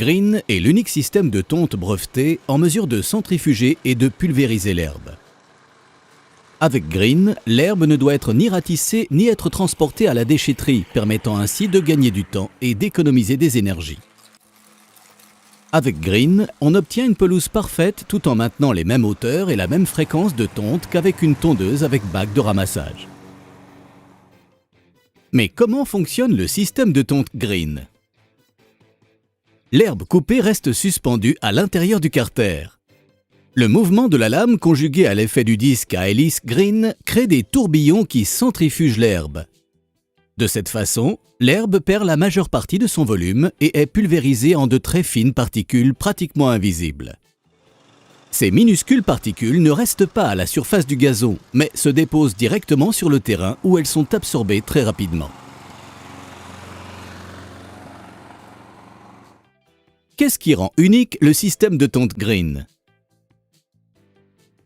Green est l'unique système de tonte breveté en mesure de centrifuger et de pulvériser l'herbe. Avec Green, l'herbe ne doit être ni ratissée ni être transportée à la déchetterie, permettant ainsi de gagner du temps et d'économiser des énergies. Avec Green, on obtient une pelouse parfaite tout en maintenant les mêmes hauteurs et la même fréquence de tonte qu'avec une tondeuse avec bac de ramassage. Mais comment fonctionne le système de tonte Green? L'herbe coupée reste suspendue à l'intérieur du carter. Le mouvement de la lame conjugué à l'effet du disque à hélice Green crée des tourbillons qui centrifugent l'herbe. De cette façon, l'herbe perd la majeure partie de son volume et est pulvérisée en de très fines particules pratiquement invisibles. Ces minuscules particules ne restent pas à la surface du gazon, mais se déposent directement sur le terrain où elles sont absorbées très rapidement. Qu'est-ce qui rend unique le système de tonte Green?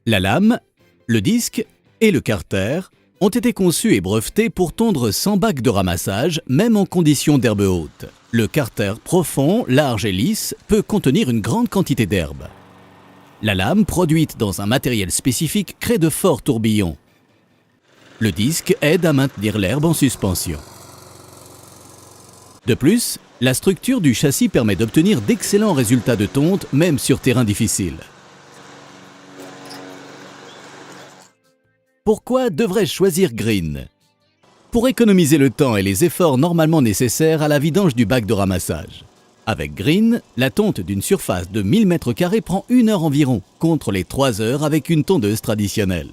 La lame, le disque et le carter ont été conçus et brevetés pour tondre sans bac de ramassage, même en conditions d'herbe haute. Le carter profond, large et lisse peut contenir une grande quantité d'herbe. La lame, produite dans un matériel spécifique, crée de forts tourbillons. Le disque aide à maintenir l'herbe en suspension. De plus, la structure du châssis permet d'obtenir d'excellents résultats de tonte, même sur terrain difficile. Pourquoi devrais-je choisir Green? Pour économiser le temps et les efforts normalement nécessaires à la vidange du bac de ramassage. Avec Green, la tonte d'une surface de 1000 m² prend 1 heure environ, contre les 3 heures avec une tondeuse traditionnelle.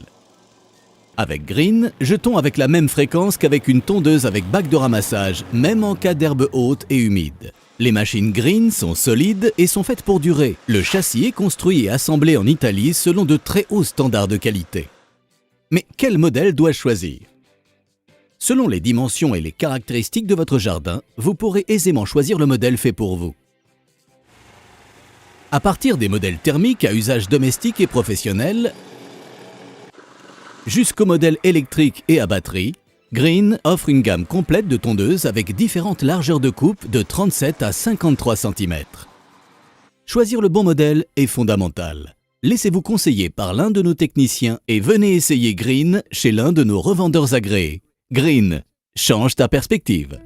Avec Green, je tonds avec la même fréquence qu'avec une tondeuse avec bac de ramassage, même en cas d'herbe haute et humide. Les machines Green sont solides et sont faites pour durer. Le châssis est construit et assemblé en Italie selon de très hauts standards de qualité. Mais quel modèle dois-je choisir? Selon les dimensions et les caractéristiques de votre jardin, vous pourrez aisément choisir le modèle fait pour vous. À partir des modèles thermiques à usage domestique et professionnel, jusqu'aux modèles électriques et à batterie, Green offre une gamme complète de tondeuses avec différentes largeurs de coupe de 37 à 53 cm. Choisir le bon modèle est fondamental. Laissez-vous conseiller par l'un de nos techniciens et venez essayer Green chez l'un de nos revendeurs agréés. Green, change ta perspective.